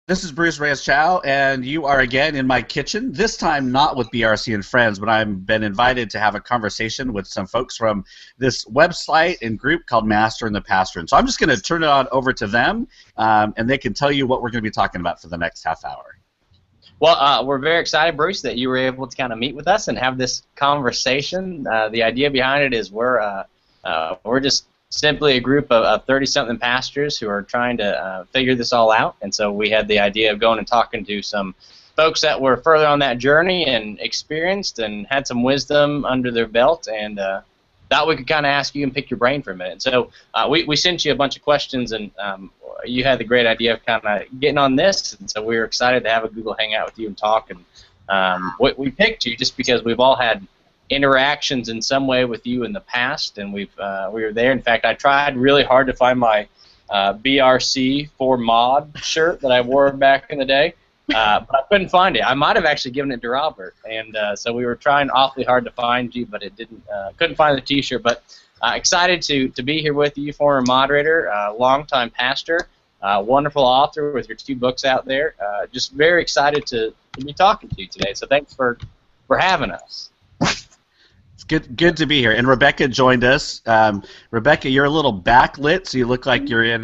This is Bruce Reyes-Chow, and you are again in my kitchen, this time not with BRC and friends, but I've been invited to have a conversation with some folks from this website and group called Masterin the Pastorin. So I'm just going to turn it on over to them, and they can tell you what we're going to be talking about for the next half hour. Well, we're very excited, Bruce, that you were able to kind of meet with us and have this conversation. The idea behind it is we're just simply a group of 30-something pastors who are trying to figure this all out, and so we had the idea of going and talking to some folks that were further on that journey and experienced and had some wisdom under their belt, and thought we could kind of ask you and pick your brain for a minute. So we sent you a bunch of questions, and you had the great idea of kind of getting on this, and so we were excited to have a Google Hangout with you and talk. And we picked you just because we've all had interactions in some way with you in the past, and we were there. In fact, I tried really hard to find my BRC for mod shirt that I wore back in the day, but I couldn't find it. I might have actually given it to Robert, and so we were trying awfully hard to find you, but it didn't. Couldn't find the T-shirt. But excited to be here with you, former moderator, longtime pastor, wonderful author with your 2 books out there. Just very excited to be talking to you today. So thanks for having us. Good to be here. And Rebecca joined us. Rebecca, you're a little backlit, so you look like you're in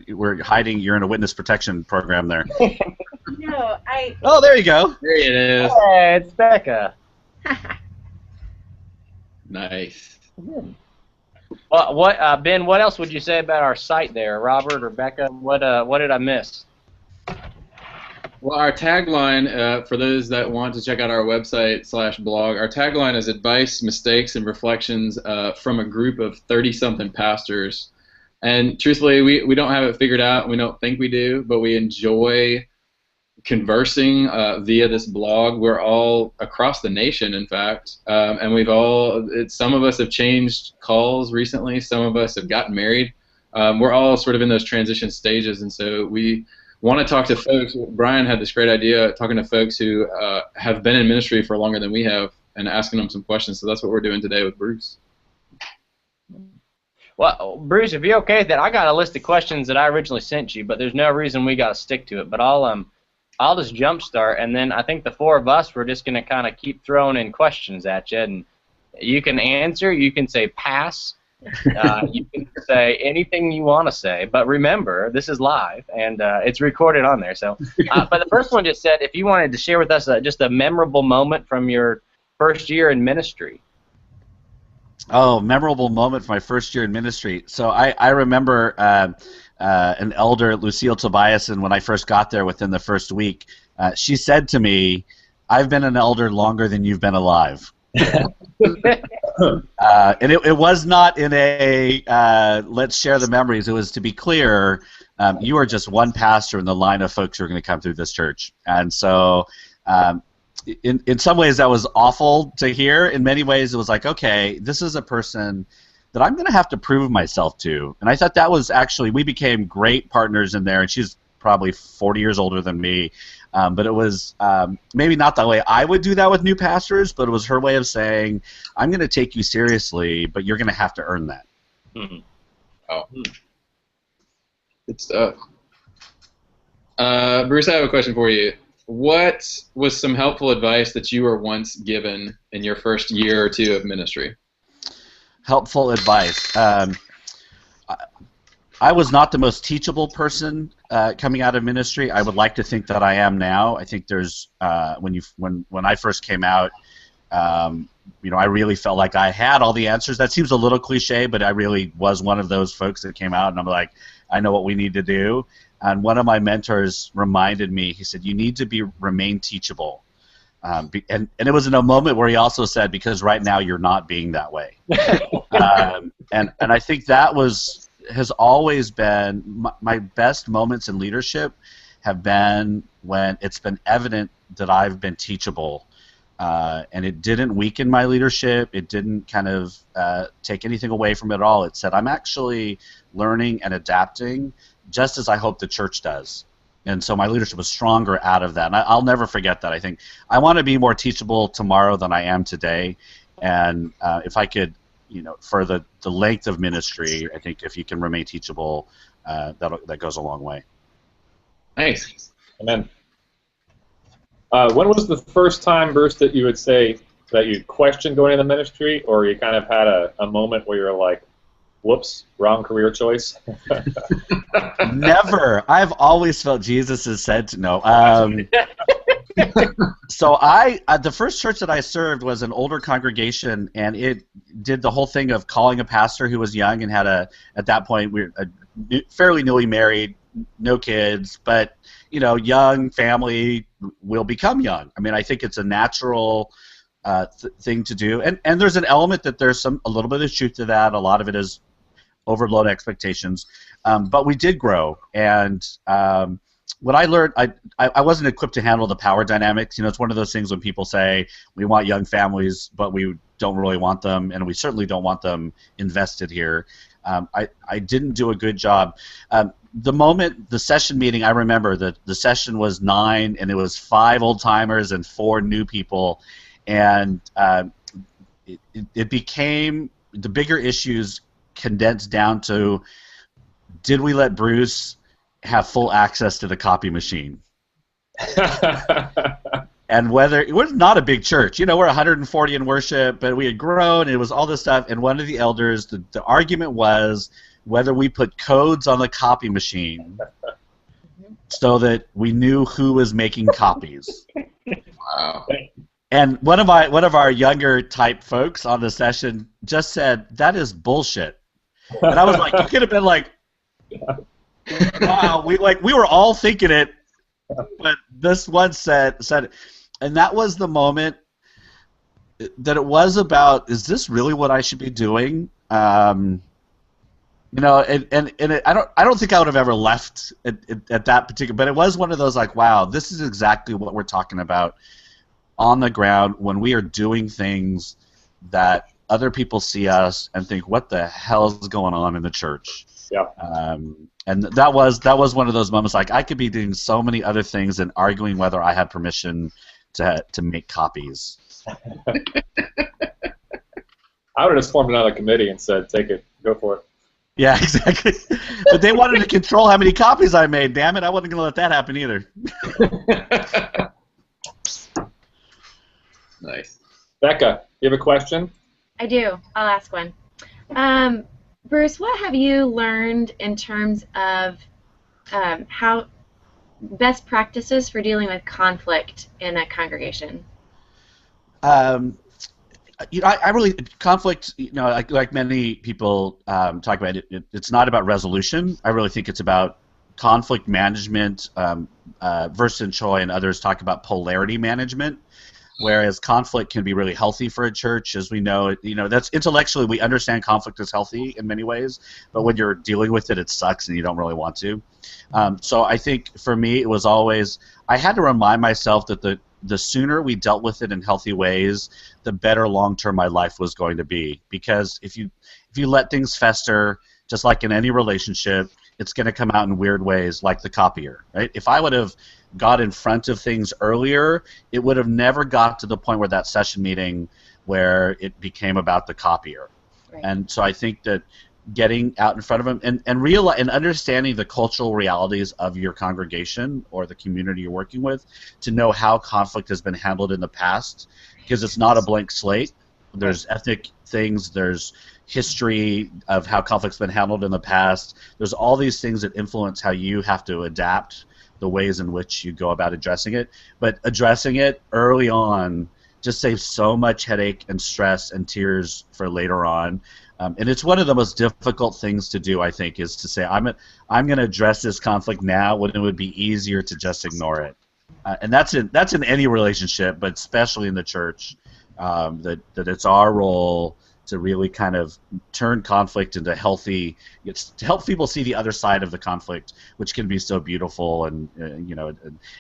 you're in a witness protection program there. No, Oh, there you go. There it is. Hey, it's Becca. Nice. Well, Ben, what else would you say about our site there? Robert or Becca, what did I miss? Well, our tagline, for those that want to check out our website/blog, our tagline is advice, mistakes, and reflections from a group of 30-something pastors. And truthfully, we don't have it figured out. We don't think we do, but we enjoy conversing via this blog. We're all across the nation, in fact, and some of us have changed calls recently. Some of us have gotten married. We're all sort of in those transition stages, and so we want to talk to folks. Brian had this great idea, talking to folks who have been in ministry for longer than we have and asking them some questions. So that's what we're doing today with Bruce. Well, Bruce, if you're okay with that, I got a list of questions that I originally sent you, but there's no reason we got to stick to it. But I'll just jumpstart, and then I think the 4 of us, we're just going to kind of keep throwing in questions at you, and you can answer. You can say pass. You can say anything you want to say, but remember, this is live, and it's recorded on there. So, but the first one just said, if you wanted to share with us just a memorable moment from your first year in ministry. Oh, memorable moment from my first year in ministry. So I remember an elder, Lucille Tobiasen, when I first got there within the first week, she said to me, "I've been an elder longer than you've been alive." And it was not in a let's share the memories. It was, to be clear, you are just one pastor in the line of folks who are going to come through this church. And so in some ways that was awful to hear. In many ways it was like, okay, this is a person that I'm going to have to prove myself to. And I thought that was actually, we became great partners in there, and she's probably 40 years older than me. But it was maybe not the way I would do that with new pastors, but it was her way of saying, I'm going to take you seriously, but you're going to have to earn that. Mm-hmm. Oh. Good stuff. Bruce, I have a question for you. What was some helpful advice that you were once given in your first year or 2 of ministry? Helpful advice. I was not the most teachable person coming out of ministry. I would like to think that I am now. I think there's when I first came out, I really felt like I had all the answers. That seems a little cliche, but I really was one of those folks that came out, and I'm like, I know what we need to do. And one of my mentors reminded me. He said, "You need to remain teachable." And it was in a moment where he also said, because right now you're not being that way. And I think that has always been my best moments in leadership have been when it's been evident that I've been teachable, and it didn't weaken my leadership. It didn't kind of take anything away from it at all. It said, I'm actually learning and adapting just as I hope the church does. And so my leadership was stronger out of that. And I'll never forget that. I think I want to be more teachable tomorrow than I am today. And if I could, for the length of ministry, I think if you can remain teachable, that goes a long way. Nice. Amen. When was the first time, Bruce, that you would say that you questioned going into ministry, or you kind of had a moment where you're like, whoops, wrong career choice? Never. I've always felt Jesus has said to no. So the first church that I served was an older congregation, and it did the whole thing of calling a pastor who was young and had at that point, we were fairly newly married, no kids, but, young family will become young. I mean, I think it's a natural thing to do, and there's an element that there's a little bit of truth to that. A lot of it is overload expectations, but we did grow, and what I learned, I wasn't equipped to handle the power dynamics. It's one of those things when people say we want young families, but we don't really want them, and we certainly don't want them invested here. I didn't do a good job. The session meeting, I remember that the session was 9, and it was 5 old-timers and 4 new people, and it became the bigger issues condensed down to, did we let Bruce have full access to the copy machine? And whether it was not a big church, we're 140 in worship, but we had grown, and it was all this stuff. And one of the elders, the argument was whether we put codes on the copy machine so that we knew who was making copies. Wow. And one of our younger type folks on the session just said, "That is bullshit." And I was like, you could have been like, wow, we were all thinking it, but this one said it. And that was the moment that it was about, is this really what I should be doing? I don't think I would have ever left at that particular, but it was one of those like, wow, this is exactly what we're talking about on the ground when we are doing things that other people see us and think, what the hell is going on in the church? Yeah. And that was one of those moments, like, I could be doing so many other things and arguing whether I had permission to make copies. I would have just formed another committee and said, take it, go for it. Yeah, exactly. But they wanted to control how many copies I made. Damn it, I wasn't going to let that happen either. Nice. Becca, you have a question? I do. I'll ask one. Bruce, what have you learned in terms of how best practices for dealing with conflict in a congregation? I really, conflict, like many people talk about it, it's not about resolution. I really think it's about conflict management. Verson Choi and others talk about polarity management, whereas conflict can be really healthy for a church. As we know, that's intellectually, we understand conflict is healthy in many ways, but when you're dealing with it, it sucks and you don't really want to. So I think for me, it was always, I had to remind myself that the sooner we dealt with it in healthy ways, the better long-term my life was going to be. Because if you let things fester, just like in any relationship, it's going to come out in weird ways, like the copier, right? If I would have got in front of things earlier, it would have never got to the point where that session meeting where it became about the copier. Right. And so I think that getting out in front of them and understanding the cultural realities of your congregation or the community you're working with, to know how conflict has been handled in the past, because it's not a blank slate. There's ethnic things, there's history of how conflict's been handled in the past. There's all these things that influence how you have to adapt the ways in which you go about addressing it. But addressing it early on just saves so much headache and stress and tears for later on. And it's one of the most difficult things to do, I think, is to say, I'm going to address this conflict now when it would be easier to just ignore it. And that's in any relationship, but especially in the church, that it's our role to really kind of turn conflict into healthy, to help people see the other side of the conflict, which can be so beautiful. And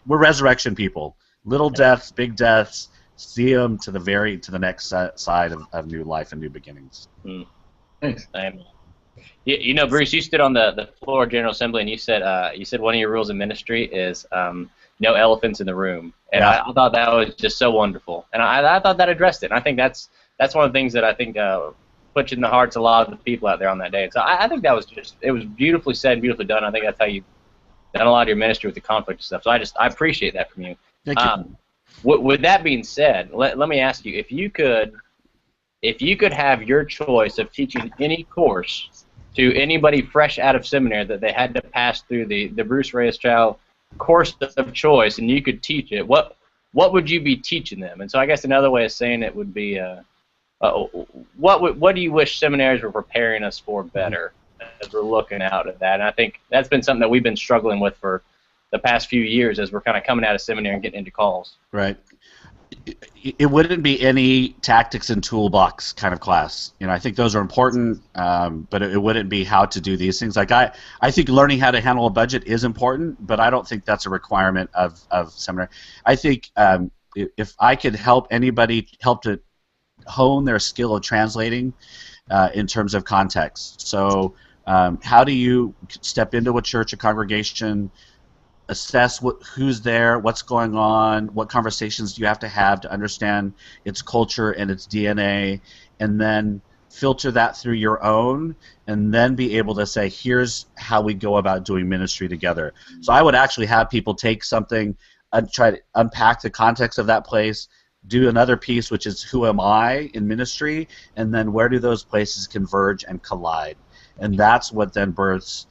we're resurrection people. Little deaths, big deaths, see them to the next side of new life and new beginnings. Mm. Thanks. Bruce, you stood on the floor of General Assembly and you said one of your rules in ministry is no elephants in the room, and yeah. I thought that was just so wonderful, and I thought that addressed it. And I think that's one of the things that I think puts in the hearts a lot of the people out there on that day. So I think it was beautifully said, beautifully done. I think that's how you done a lot of your ministry with the conflict stuff. So I appreciate that from you. Thank you. With that being said, let me ask you, if you could have your choice of teaching any course to anybody fresh out of seminary that they had to pass through the Bruce Reyes-Chow course of choice, and you could teach it, what would you be teaching them? And so I guess another way of saying it would be, what do you wish seminaries were preparing us for better as we're looking out at that? And I think that's been something that we've been struggling with for the past few years as we're kind of coming out of seminary and getting into calls. Right. It wouldn't be any tactics and toolbox kind of class. You know, I think those are important, but it wouldn't be how to do these things. Like I think learning how to handle a budget is important, but I don't think that's a requirement of seminary. I think if I could help anybody to hone their skill of translating in terms of context. So how do you step into a church, a congregation, assess who's there, what's going on, what conversations do you have to understand its culture and its DNA, and then filter that through your own, and then be able to say, here's how we go about doing ministry together. So I would actually have people take something and try to unpack the context of that place, do another piece, which is who am I in ministry, and then where do those places converge and collide. And that's what then births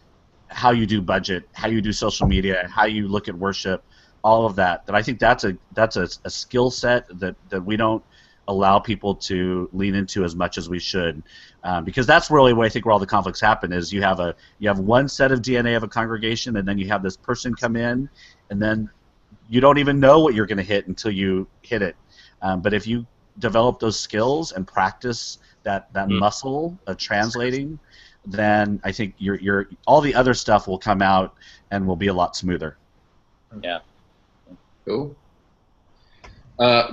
how you do budget, how you do social media, how you look at worship, all of that. That I think that's a skill set that we don't allow people to lean into as much as we should, because that's really where I think where all the conflicts happen. Is you have one set of DNA of a congregation, and then you have this person come in, and then you don't even know what you're going to hit until you hit it. But if you develop those skills and practice that muscle of translating, then I think your all the other stuff will come out and will be a lot smoother. Yeah. Cool.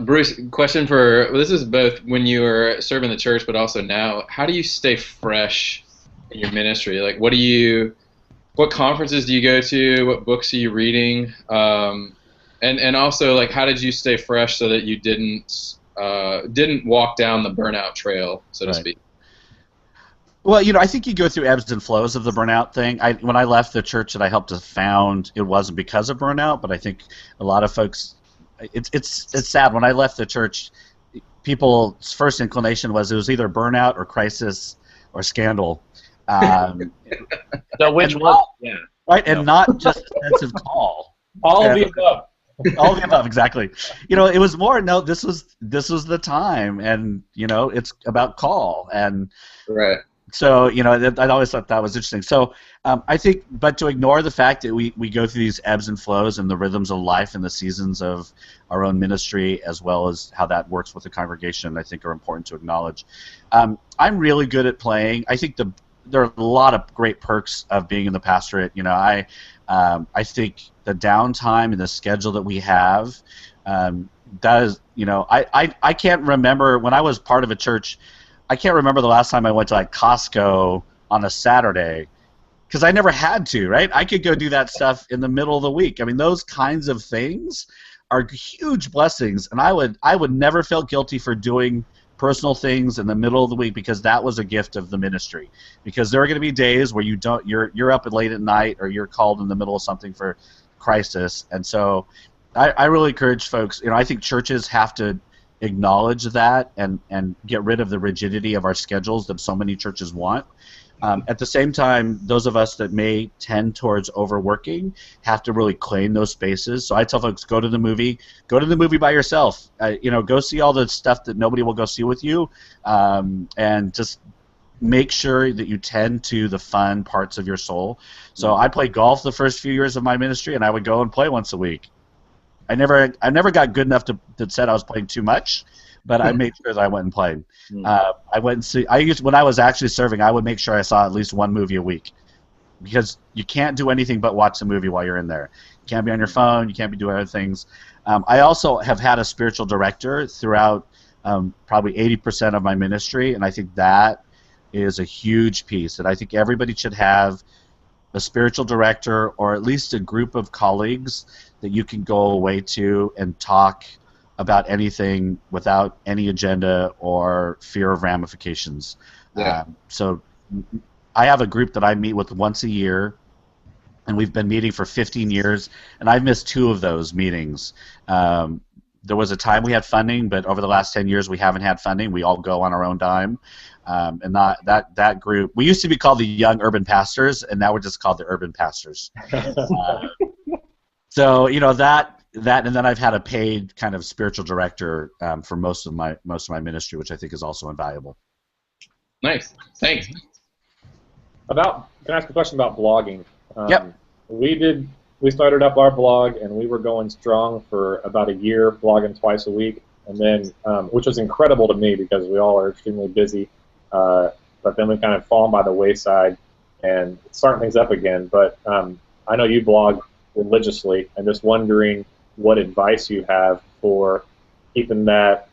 Bruce, question for, this is both when you were serving the church, but also now. How do you stay fresh in your ministry? Like, what conferences do you go to? What books are you reading? And also, like, how did you stay fresh so that you didn't walk down the burnout trail, so to speak? Well, you know, I think you go through ebbs and flows of the burnout thing. When I left the church that I helped to found, it wasn't because of burnout, but I think a lot of folks, it's sad. When I left the church, people's first inclination was it was either burnout or crisis or scandal. So which one? Yeah. Right, and not just a sense of call. All of the above. All of the above, exactly. You know, it was more, no, this was the time, and, you know, it's about call. And right. So, you know, I always thought that was interesting. So I think, but to ignore the fact that we go through these ebbs and flows and the rhythms of life and the seasons of our own ministry, as well as how that works with the congregation, I think are important to acknowledge. I'm really good at playing. I think there are a lot of great perks of being in the pastorate. You know, I think the downtime and the schedule that we have, that is, you know, I can't remember when I was part of a church. I can't remember the last time I went to like Costco on a Saturday, because I never had to, right? I could go do that stuff in the middle of the week. I mean, those kinds of things are huge blessings, and I would never feel guilty for doing personal things in the middle of the week, because that was a gift of the ministry. Because there are going to be days where you're up late at night, or you're called in the middle of something for crisis, and so I really encourage folks. You know, I think churches have to acknowledge that and get rid of the rigidity of our schedules that so many churches want. At the same time, those of us that may tend towards overworking have to really claim those spaces. So I tell folks, go to the movie by yourself. You know, go see all the stuff that nobody will go see with you, and just make sure that you tend to the fun parts of your soul. So I played golf the first few years of my ministry, and I would go and play once a week. I never got good enough that said I was playing too much, but I made sure that I went and played. I went and see. When I was actually serving, I would make sure I saw at least one movie a week, because you can't do anything but watch the movie while you're in there. You can't be on your phone. You can't be doing other things. I also have had a spiritual director throughout probably 80% of my ministry, and I think that is a huge piece. And I think everybody should have a spiritual director, or at least a group of colleagues that you can go away to and talk about anything without any agenda or fear of ramifications. Yeah. So I have a group that I meet with once a year, and we've been meeting for 15 years, and I've missed 2 of those meetings. There was a time we had funding, but over the last 10 years we haven't had funding. We all go on our own dime. And that group, we used to be called the Young Urban Pastors, and now we're just called the Urban Pastors. So that, and then I've had a paid kind of spiritual director for most of my ministry, which I think is also invaluable. Nice, thanks. Can I ask a question about blogging? Yep. We started up our blog, and we were going strong for about a year, blogging twice a week, and then which was incredible to me because we all are extremely busy. But then we kind of fallen by the wayside and starting things up again. But I know you blog religiously, and just wondering what advice you have for keeping that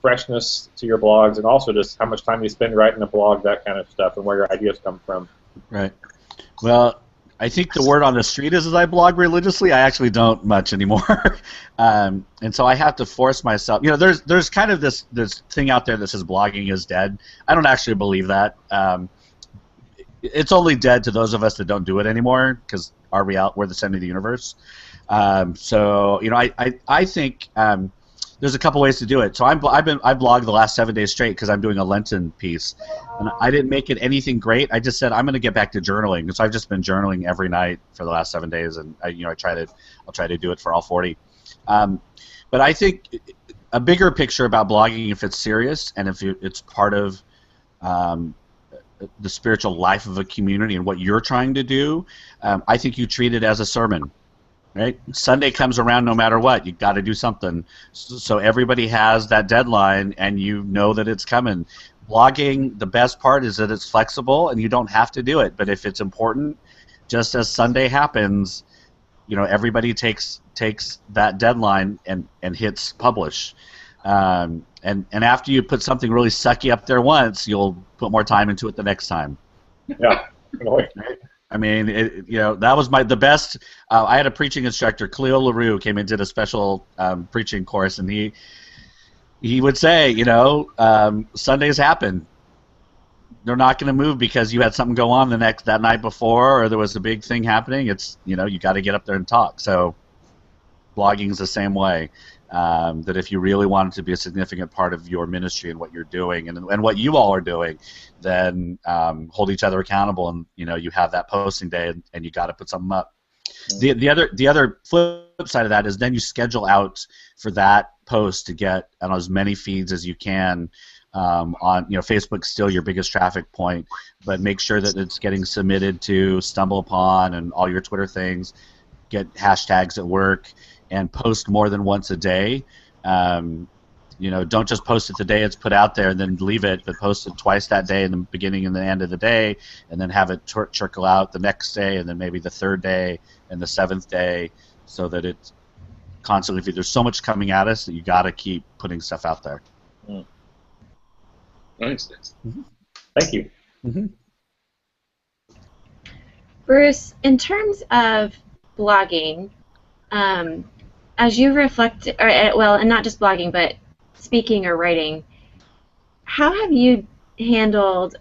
freshness to your blogs, and also just how much time you spend writing a blog, that kind of stuff, and where your ideas come from. Right. Well, I think the word on the street is I blog religiously. I actually don't much anymore, and so I have to force myself. There's kind of this thing out there that says blogging is dead. I don't actually believe that. It's only dead to those of us that don't do it anymore, because we're the center of the universe. So I think there's a couple ways to do it. So I've blogged the last 7 days straight because I'm doing a Lenten piece, and I didn't make it anything great. I just said I'm going to get back to journaling, and so I've just been journaling every night for the last 7 days, and I'll try to do it for all 40. But I think a bigger picture about blogging, if it's serious and if it's part of the spiritual life of a community and what you're trying to do, I think you treat it as a sermon. Right? Sunday comes around no matter what. You've got to do something. So everybody has that deadline, and you know that it's coming. Blogging, the best part is that it's flexible, and you don't have to do it. But if it's important, just as Sunday happens, everybody takes that deadline and hits publish. And after you put something really sucky up there once, you'll put more time into it the next time. Yeah. Right? I mean, that was the best. I had a preaching instructor, Cleo LaRue, came and did a special preaching course, and he would say, Sundays happen. They're not going to move because you had something go on that night before, or there was a big thing happening. It's you got to get up there and talk. So, blogging is the same way. That if you really want it to be a significant part of your ministry and what you're doing and what you all are doing, then hold each other accountable, and you have that posting day, and you got to put something up. The other flip side of that is then you schedule out for that post to get on as many feeds as you can. On Facebook's still your biggest traffic point, but make sure that it's getting submitted to StumbleUpon and all your Twitter things. Get hashtags at work. And post more than once a day. Don't just post it the day it's put out there and then leave it, but post it twice that day, in the beginning and the end of the day, and then have it trickle out the next day, and then maybe the 3rd day and the 7th day, so that it's constantly. There's so much coming at us that you got to keep putting stuff out there. Nice. Mm-hmm. Thank you. Mm-hmm. Bruce, in terms of blogging, as you reflect, and not just blogging, but speaking or writing, how have you handled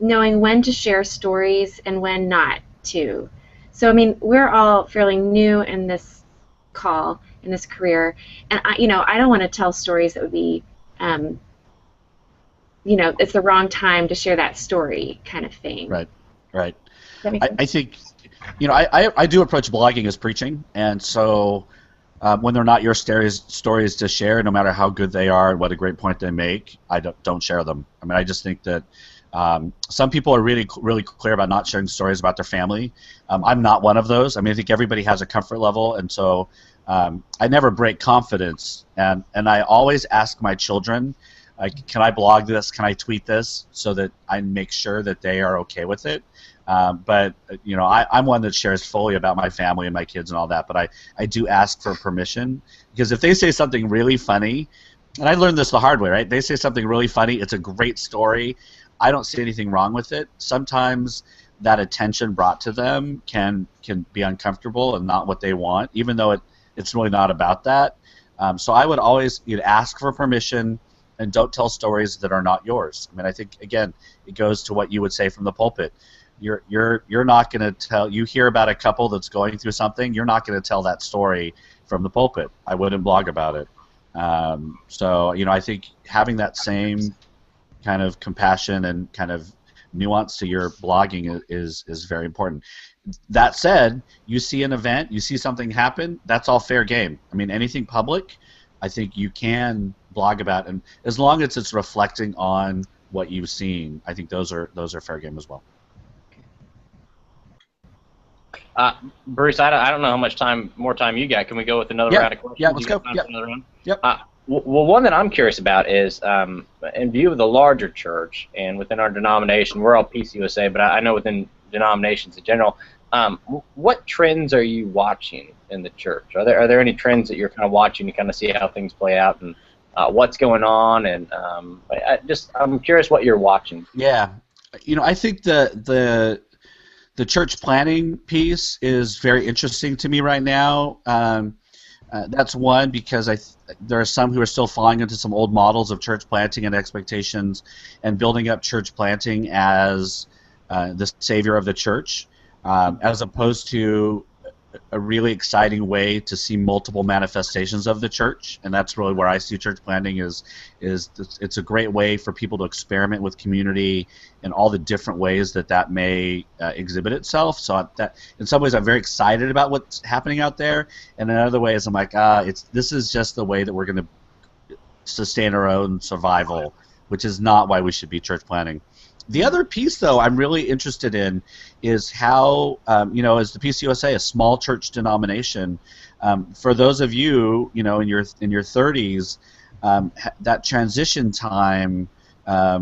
knowing when to share stories and when not to? So, I mean, we're all fairly new in this call, in this career, and I don't want to tell stories that would be, it's the wrong time to share that story, kind of thing. Right. Does that make sense? I think, I do approach blogging as preaching, and so when they're not your stories to share, no matter how good they are and what a great point they make, I don't share them. I mean, I just think that some people are really, really clear about not sharing stories about their family. I'm not one of those. I mean, I think everybody has a comfort level, and so I never break confidence, and I always ask my children, can I blog this? Can I tweet this? So that I make sure that they are okay with it. But I'm one that shares fully about my family and my kids and all that. But I do ask for permission, because if they say something really funny, and I learned this the hard way, right? They say something really funny. It's a great story. I don't see anything wrong with it. Sometimes that attention brought to them can be uncomfortable and not what they want, even though it's really not about that. So I would always ask for permission, and don't tell stories that are not yours. I mean, I think, again, it goes to what you would say from the pulpit. You're not going to tell. You hear about a couple that's going through something. You're not going to tell that story from the pulpit. I wouldn't blog about it. So I think having that same kind of compassion and kind of nuance to your blogging is very important. That said, you see an event, you see something happen, that's all fair game. I mean, anything public, I think you can blog about, and as long as it's reflecting on what you've seen, I think those are fair game as well. Bruce, I don't know how much more time you got. Can we go with another round of questions? Yeah, let's go. Yep. Well, one that I'm curious about is, in view of the larger church and within our denomination, we're all PCUSA, but I know within denominations in general, what trends are you watching in the church? Are there any trends that you're kind of watching to kind of see how things play out and what's going on? And I'm curious what you're watching. Yeah, I think the church planning piece is very interesting to me right now. That's one, because there are some who are still falling into some old models of church planting and expectations and building up church planting as the savior of the church, as opposed to a really exciting way to see multiple manifestations of the church. And that's really where I see church planting is it's a great way for people to experiment with community in all the different ways that may exhibit itself. So that in some ways I'm very excited about what's happening out there, and in other ways I'm like, this is just the way that we're going to sustain our own survival, which is not why we should be church planting. The other piece, though, I'm really interested in is how, as the PCUSA, a small church denomination, for those of you, in your 30s, that transition time,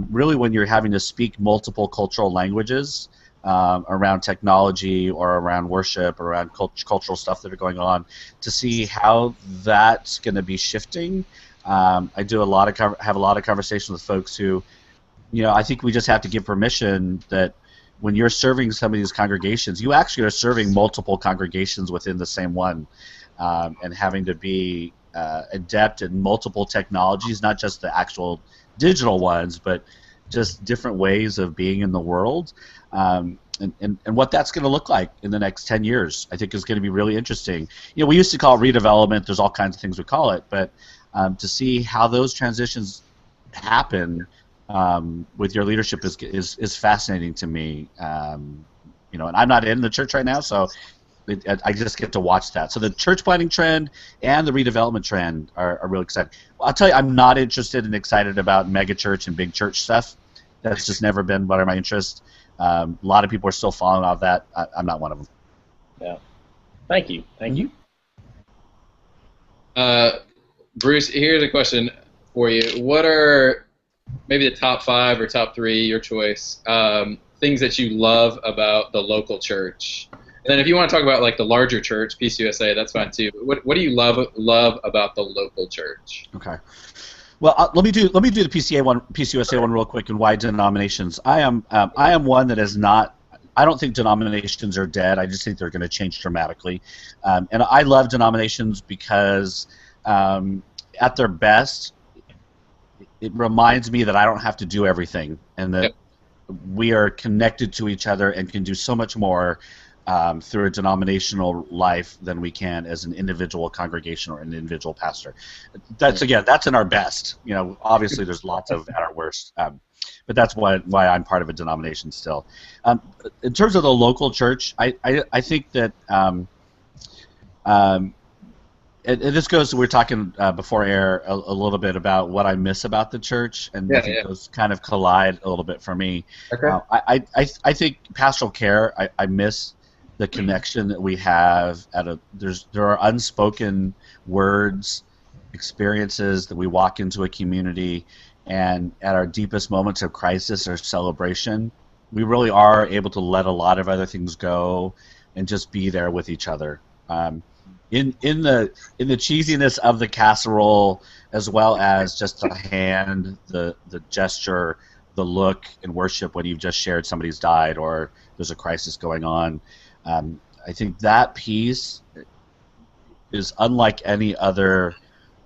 really when you're having to speak multiple cultural languages around technology or around worship or around cultural stuff that are going on, to see how that's going to be shifting. I have a lot of conversations with folks who, I think we just have to give permission that when you're serving some of these congregations, you actually are serving multiple congregations within the same one, and having to be adept in multiple technologies, not just the actual digital ones, but just different ways of being in the world, and what that's going to look like in the next 10 years, I think is going to be really interesting. We used to call it redevelopment. There's all kinds of things we call it, but to see how those transitions happen with your leadership is fascinating to me. And I'm not in the church right now, so I just get to watch that. So the church planting trend and the redevelopment trend are really exciting. I'll tell you, I'm not interested and excited about mega church and big church stuff. That's just never been one of my interests. A lot of people are still following off that. I'm not one of them. Yeah. Thank you. Thank you. Bruce, here's a question for you. What are maybe the top 5 or top 3, your choice, things that you love about the local church? And then if you want to talk about like the larger church, PCUSA, that's fine too. What do you love about the local church? Okay. Well, let me do the PCUSA one real quick, and why denominations. I am one that is not. I don't think denominations are dead. I just think they're going to change dramatically, and I love denominations because at their best, it reminds me that I don't have to do everything, and that we are connected to each other and can do so much more through a denominational life than we can as an individual congregation or an individual pastor. That's in our best. Obviously there's lots of at our worst, but that's why I'm part of a denomination still. In terms of the local church, I think that. And this goes. We were talking before air a little bit about what I miss about the church, and I think those kind of collide a little bit for me. Okay. I think pastoral care. I miss the connection that we have there are unspoken words, experiences that we walk into a community, and at our deepest moments of crisis or celebration, we really are able to let a lot of other things go and just be there with each other. In the cheesiness of the casserole, as well as just the hand, the gesture, the look in worship when you've just shared somebody's died or there's a crisis going on. I think that piece is unlike any other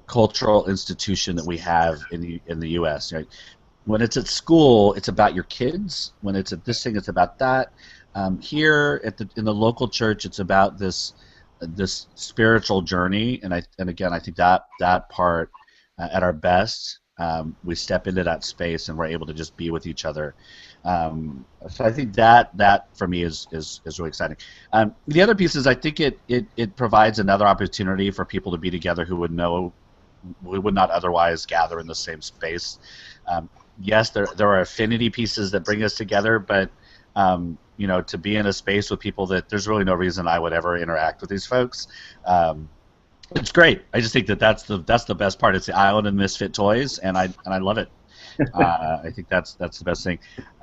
cultural institution that we have in the U.S. Right? When it's at school, it's about your kids. When it's at this thing, it's about that. Here in the local church, it's about this spiritual journey, and again, I think that part at our best, we step into that space and we're able to just be with each other. So I think that for me is really exciting. The other piece is I think it provides another opportunity for people to be together who would not otherwise gather in the same space. Yes, there are affinity pieces that bring us together, but to be in a space with people that there's really no reason I would ever interact with these folks. It's great. I just think that's the best part. It's the island of misfit toys, and I love it. I think that's the best thing.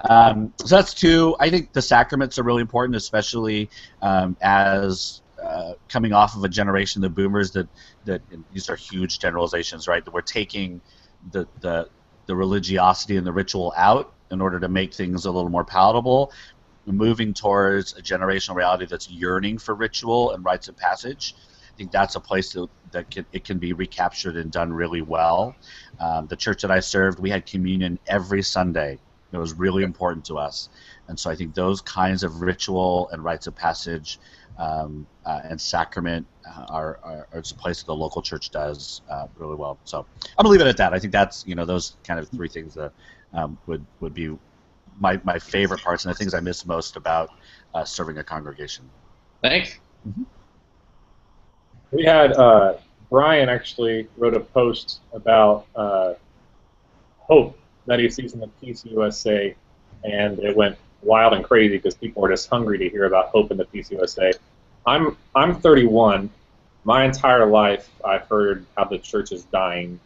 So that's two. I think the sacraments are really important, especially as coming off of a generation, the boomers, that these are huge generalizations, right? That we're taking the religiosity and the ritual out in order to make things a little more palatable, moving towards a generational reality that's yearning for ritual and rites of passage. I think that's a place that can be recaptured and done really well. The church that I served, we had communion every Sunday. It was really important to us. And so I think those kinds of ritual and rites of passage and sacrament are a place that the local church does really well. So I'm gonna leave it at that. I think that's those kind of three things that would be my favorite parts and the things I miss most about serving a congregation. Thanks. Mm-hmm. We had Brian actually wrote a post about hope that he sees in the PCUSA, and it went wild and crazy because people were just hungry to hear about hope in the PCUSA. I'm 31. My entire life, I've heard how the church is dying,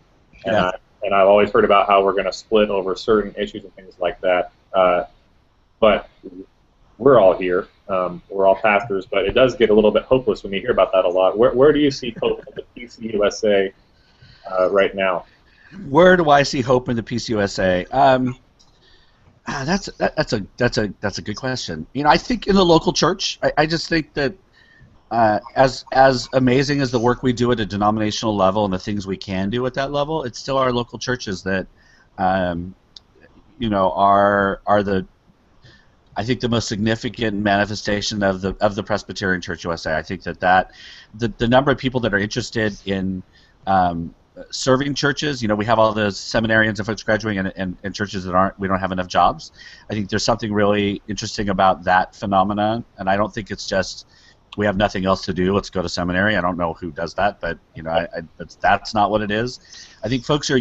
and I've always heard about how we're going to split over certain issues and things like that. But we're all here. We're all pastors, but it does get a little bit hopeless when you hear about that a lot. Where do you see hope in the PCUSA right now? Where do I see hope in the PCUSA? That's a good question. I think in the local church, I just think that as amazing as the work we do at a denominational level and the things we can do at that level, it's still our local churches that are the, I think, the most significant manifestation of the Presbyterian Church USA. I think that the number of people that are interested in serving churches, we have all the seminarians and folks graduating and churches that we don't have enough jobs. I think there's something really interesting about that phenomenon, and I don't think it's just we have nothing else to do, let's go to seminary. I don't know who does that, but that's not what it is. I think folks are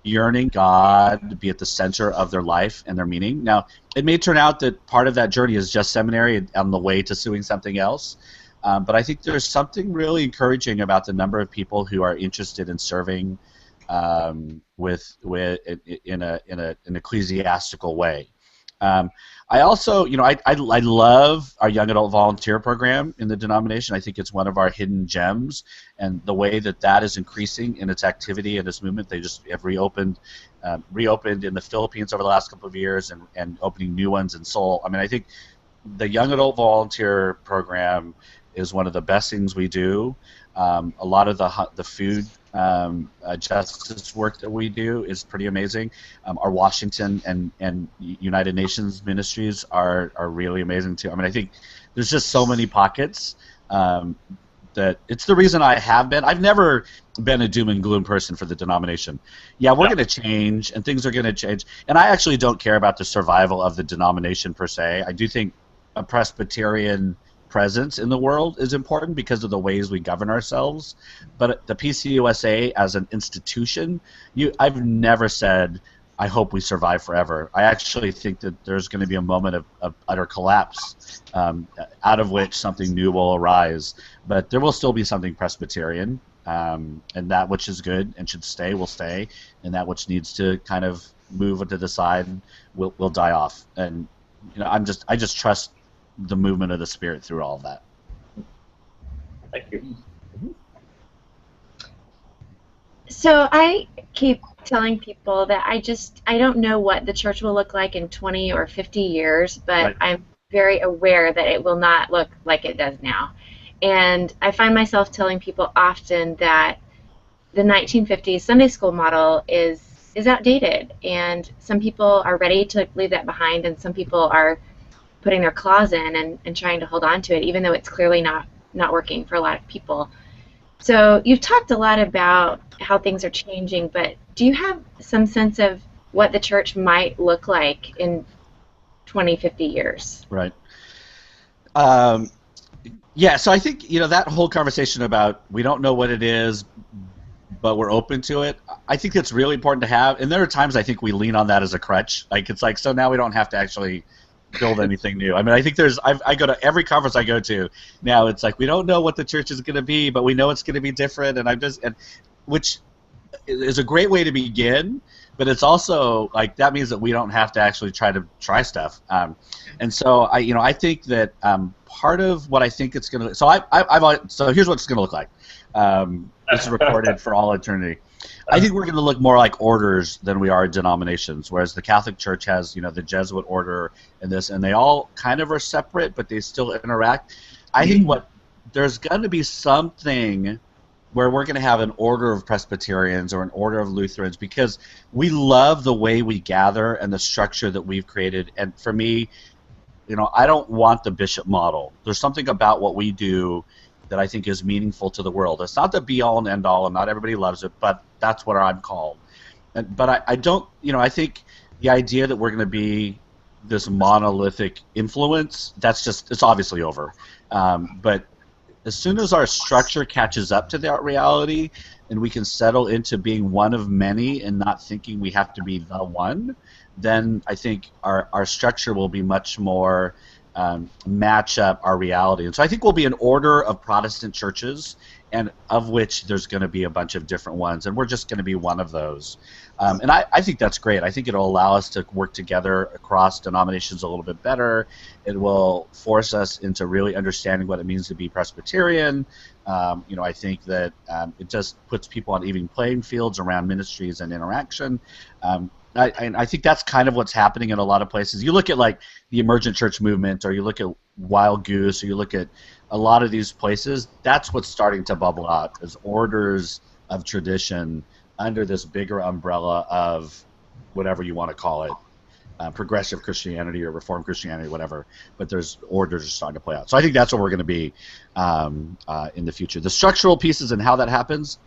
yearning God to be at the center of their life and their meaning. Now, it may turn out that part of that journey is just seminary on the way to doing something else, but I think there's something really encouraging about the number of people who are interested in serving in an ecclesiastical way. I also, I love our young adult volunteer program in the denomination. I think it's one of our hidden gems, and the way that is increasing in its activity and its movement. They just have reopened in the Philippines over the last couple of years, and opening new ones in Seoul. I mean, I think the young adult volunteer program is one of the best things we do. A lot of the food justice work that we do is pretty amazing. Our Washington and United Nations ministries are really amazing too. I mean, I think there's just so many pockets that it's the reason I've never been a doom and gloom person for the denomination. Yeah, we're going to change, and things are going to change. And I actually don't care about the survival of the denomination per se. I do think a Presbyterian presence in the world is important because of the ways we govern ourselves, but the PCUSA as an institution, I've never said I hope we survive forever. I actually think that there's going to be a moment of utter collapse, out of which something new will arise, but there will still be something Presbyterian, and that which is good and should stay will stay, and that which needs to kind of move to the side will die off. And I just trust the movement of the Spirit through all of that. Thank you. So I keep telling people that I don't know what the church will look like in 20 or 50 years, but right. I'm very aware that it will not look like it does now. And I find myself telling people often that the 1950s Sunday school model is outdated, and some people are ready to leave that behind, and some people are putting their claws in and trying to hold on to it, even though it's clearly not working for a lot of people. So you've talked a lot about how things are changing, but do you have some sense of what the church might look like in 20, 50 years? Right. Yeah, so I think, that whole conversation about we don't know what it is, but we're open to it, I think it's really important to have. And there are times I think we lean on that as a crutch. Like, it's like, so now we don't have to actually build anything new. I mean, I think I go to every conference I go to now, it's like, we don't know what the church is going to be, but we know it's going to be different, which is a great way to begin, but it's also, like, that means that we don't have to actually try stuff. And so, I think that part of what I think it's going to, so here's what it's going to look like. This is recorded for all eternity. I think we're going to look more like orders than we are denominations, whereas the Catholic Church has, the Jesuit order and this, and they all kind of are separate, but they still interact. I think there's going to be something where we're going to have an order of Presbyterians or an order of Lutherans, because we love the way we gather and the structure that we've created. And for me, I don't want the bishop model. There's something about what we do that I think is meaningful to the world. It's not the be-all and end-all, and not everybody loves it, but that's what I'm called. But I don't, I think the idea that we're going to be this monolithic influence, it's obviously over. But as soon as our structure catches up to that reality and we can settle into being one of many and not thinking we have to be the one, then I think our structure will be much more match up our reality. And so I think we'll be an order of Protestant churches, and of which there's going to be a bunch of different ones, and we're just going to be one of those. And I think that's great. I think it'll allow us to work together across denominations a little bit better. It will force us into really understanding what it means to be Presbyterian. I think that it just puts people on even playing fields around ministries and interaction. I think that's kind of what's happening in a lot of places. You look at, like, the emergent church movement, or you look at Wild Goose, or you look at a lot of these places, that's what's starting to bubble out as orders of tradition under this bigger umbrella of whatever you want to call it, progressive Christianity or Reformed Christianity, whatever. But there's orders are starting to play out. So I think that's what we're going to be in the future. The structural pieces and how that happens,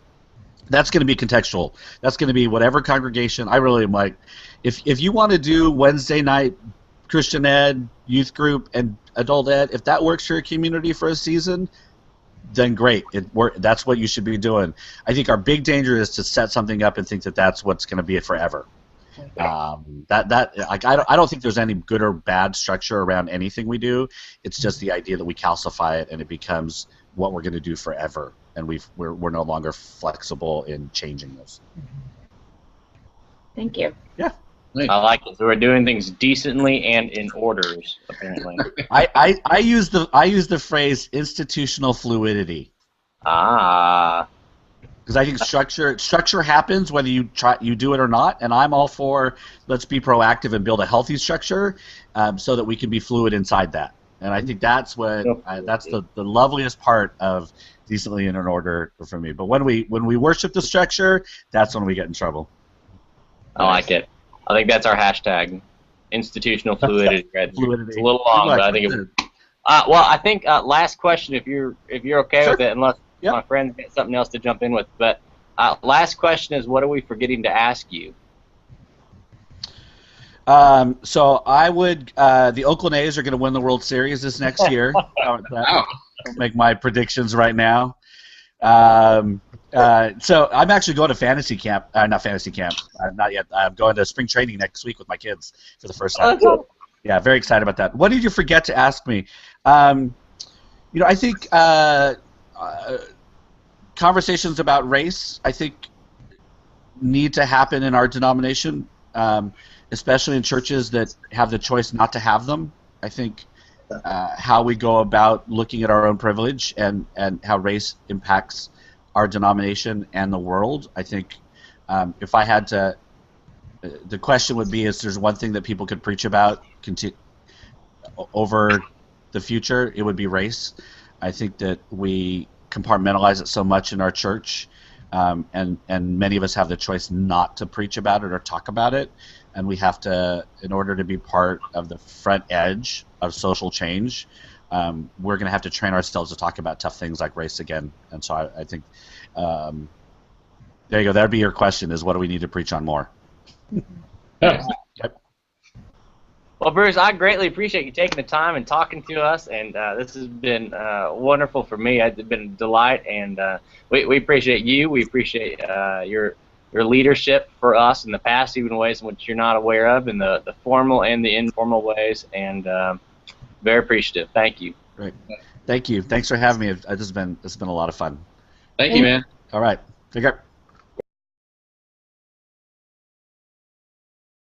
that's going to be contextual. That's going to be whatever congregation. I really am like, if you want to do Wednesday night Christian ed, youth group, and adult ed, if that works for your community for a season, then great. That's what you should be doing. I think our big danger is to set something up and think that that's what's going to be it forever. I don't think there's any good or bad structure around anything we do. It's just the idea that we calcify it and it becomes what we're going to do forever, and we're no longer flexible in changing this. Thank you. Yeah. I like it. So we're doing things decently and in orders, apparently. I use the phrase institutional fluidity. Ah. Because I think structure happens whether you do it or not, and I'm all for let's be proactive and build a healthy structure so that we can be fluid inside that. And I think that's that's the loveliest part of decently in an order for me. But when we worship the structure, that's when we get in trouble. I like it. I think that's our hashtag, institutional fluidity. Fluidity. It's a little long, but I think it. Well, I think last question, if you're okay with it, unless my friend's got something else to jump in with. But last question is, what are we forgetting to ask you? So I would. The Oakland A's are going to win the World Series this next year. I'll make my predictions right now. So I'm actually going to fantasy camp. Not fantasy camp. Not yet. I'm going to spring training next week with my kids for the first time. Yeah, very excited about that. What did you forget to ask me? I think conversations about race, I think, need to happen in our denomination, especially in churches that have the choice not to have them. I think how we go about looking at our own privilege and how race impacts our denomination and the world. I think if I had to, the question would be, is there's one thing that people could preach about over the future, it would be race. I think that we compartmentalize it so much in our church, and many of us have the choice not to preach about it or talk about it. and we have to, in order to be part of the front edge of social change, we're going to have to train ourselves to talk about tough things like race again. And so I think, there you go. That'd be your question: is what do we need to preach on more? Yeah. Yep. Well, Bruce, I greatly appreciate you taking the time and talking to us, and this has been wonderful for me. It's been a delight, and we appreciate you. We appreciate your leadership for us in the past, even ways in which you're not aware of, in the formal and the informal ways, and very appreciative. Thank you. Great. Thank you. Thanks for having me. This has been a lot of fun. Thank you, man. All right. Take care.